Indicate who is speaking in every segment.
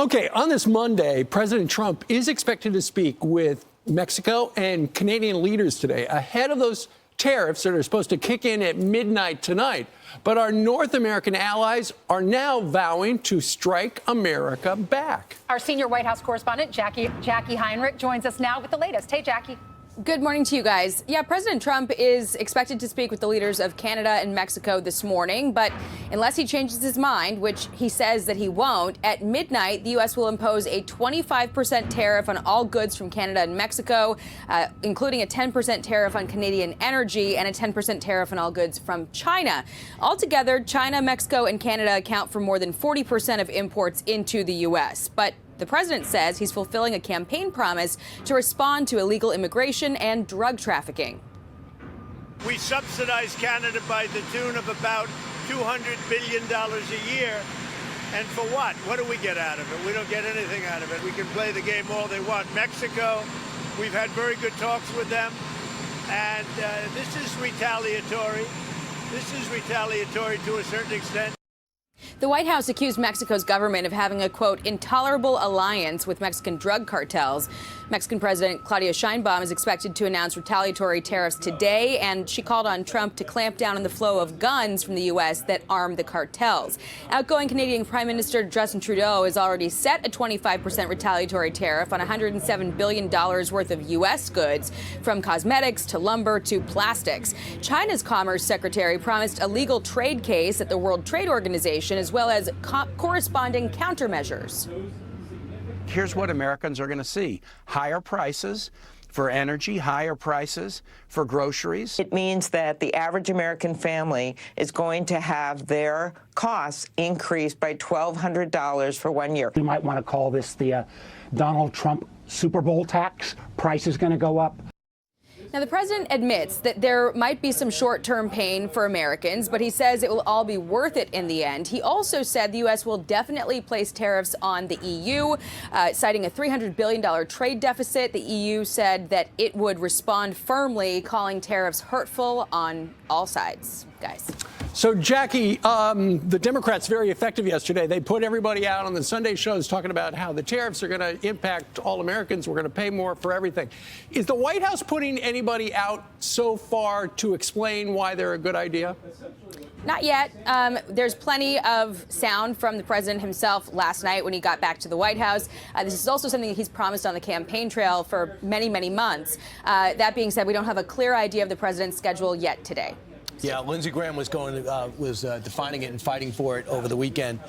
Speaker 1: Okay, on this Monday, President Trump is expected to speak with Mexico and Canadian leaders today ahead of those tariffs that are supposed to kick in at midnight tonight. But our North American allies are now vowing to strike America back.
Speaker 2: Our senior White House correspondent, Jackie Heinrich, joins us now with the latest. Hey, Jackie.
Speaker 3: Good morning to you guys. Yeah, President Trump is expected to speak with the leaders of Canada and Mexico this morning, but unless he changes his mind, which he says that he won't, at midnight, the U.S. will impose a 25% tariff on all goods from Canada and Mexico, including a 10% tariff on Canadian energy and a 10% tariff on all goods from China. Altogether, China, Mexico, and Canada account for more than 40% of imports into the U.S., but the president says he's fulfilling a campaign promise to respond to illegal immigration and drug trafficking.
Speaker 4: We subsidize Canada by the tune of about $200 billion a year. And for what? What do we get out of it? We don't get anything out of it. We can play the game all they want. Mexico, we've had very good talks with them. And this is retaliatory. This is retaliatory to a certain extent.
Speaker 3: The White House accused Mexico's government of having a, quote, intolerable alliance with Mexican drug cartels. Mexican President Claudia Sheinbaum is expected to announce retaliatory tariffs today, and she called on Trump to clamp down on the flow of guns from the U.S. that arm the cartels. Outgoing Canadian Prime Minister JustinTrudeau has already set a 25% retaliatory tariff on $107 billion worth of U.S. goods, from cosmetics to lumber to plastics. China's Commerce Secretary promised a legal trade case at the World Trade Organization, as well as corresponding countermeasures.
Speaker 5: Here's what Americans are going to see: higher prices for energy, higher prices for groceries.
Speaker 6: It means that the average American family is going to have their costs increased by $1,200 for 1 year.
Speaker 7: We might want to call this the Donald Trump SuperBowlTax. Price is going to go up.
Speaker 3: Now, the president admits that there might be some short-term pain for Americans, but he says it will all be worth it in the end. He also said the U.S. will definitely place tariffs on the EU, citing a $300 billion trade deficit. The EU said that it would respond firmly, calling tariffs hurtful on all sides. Guys.
Speaker 1: So, Jackie, the Democrats very effective yesterday. They put everybody out on the Sunday shows talking about how the tariffs are going to impact all Americans. We're going to pay more for everything. Is the White House putting anybody out so far to explain why they're a good idea?
Speaker 3: Not yet. There's plenty of sound from the president himself last night when he got back to the White House. This is also something that he's promised on the campaign trail for many, many months. That being said, we don't have a clear idea of the president's schedule yet today.
Speaker 8: Yeah, Lindsey Graham was defining it and fighting for it over the weekend.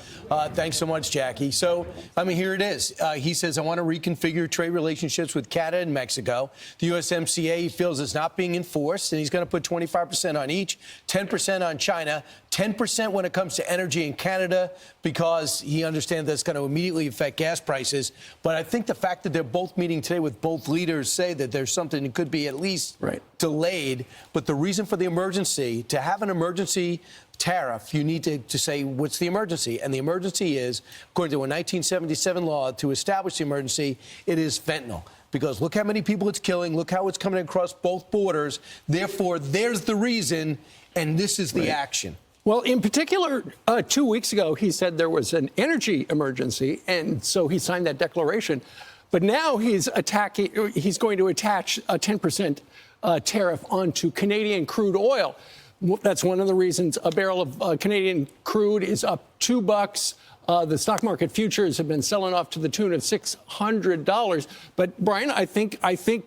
Speaker 8: Thanks so much, Jackie. So, I mean, here it is. He says, I want to reconfigure trade relationships with Canada and Mexico. The USMCA, he feels, is not being enforced, and he's going to put 25% on each, 10% on China, 10% when it comes to energy in Canada, because he understands that's going to immediately affect gas prices. But I think the fact that they're both meeting today with both leaders say that there's something that could be at least delayed. But the reason for the emergency, to have an emergency tariff, you need to say, what's the emergency? And the emergency is, according to a 1977 law, to establish the emergency, it is fentanyl. Because look how many people it's killing. Look how it's coming across both borders. Therefore, there's the reason, and this is the action.
Speaker 1: Well, in particular, 2 weeks ago, he said there was an energy emergency, and so he signed that declaration. But now he's going to attach a 10% tariff onto Canadian crude oil. That's one of the reasons a barrel of Canadian crude is up $2. The stock market futures have been selling off to the tune of $600. But, Brian, I think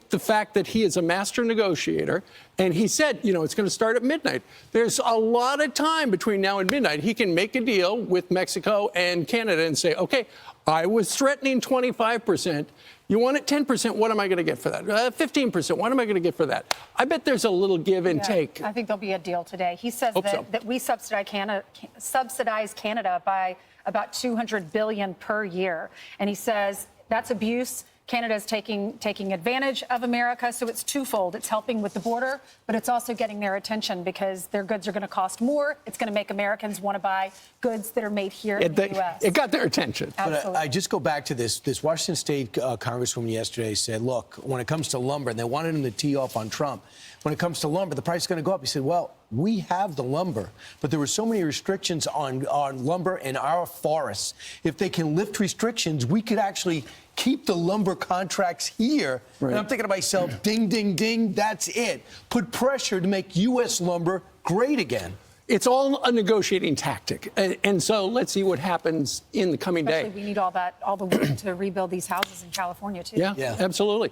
Speaker 1: the fact that he is a master negotiator, and he said, you know, it's going to start at midnight. There's a lot of time between now and midnight. He can make a deal with Mexico and Canada and say, OK, I was threatening 25%. You want it 10%. What am I going to get for that? 15%. What am I going to get for that? I bet there's a little give and take.
Speaker 2: I think there'll be a deal today. He says that we subsidize Canada by about $200 billion per year. And he says that's abuse. Canada's taking advantage of America, so it's twofold. It's helping with the border, but it's also getting their attention because their goods are going to cost more. It's going to make Americans want to buy goods that are made here in the U.S.
Speaker 1: It got their attention.
Speaker 8: Absolutely. But I just go back to this Washington State Congresswoman yesterday said, look, when it comes to lumber, and they wanted him to tee off on Trump, when it comes to lumber, the price is going to go up. He said, well, We have the lumber, but there were so many restrictions on lumber and our forests. If they can lift restrictions, we could actually keep the lumber contracts here.
Speaker 1: Right.
Speaker 8: And I'm thinking to myself, ding, ding, ding, that's it. Put pressure to make U.S. lumber great again.
Speaker 1: It's all a negotiating tactic. And so let's see what happens in the coming day.
Speaker 2: Especially we need all the wood to rebuild these houses in California, too.
Speaker 1: Yeah, absolutely.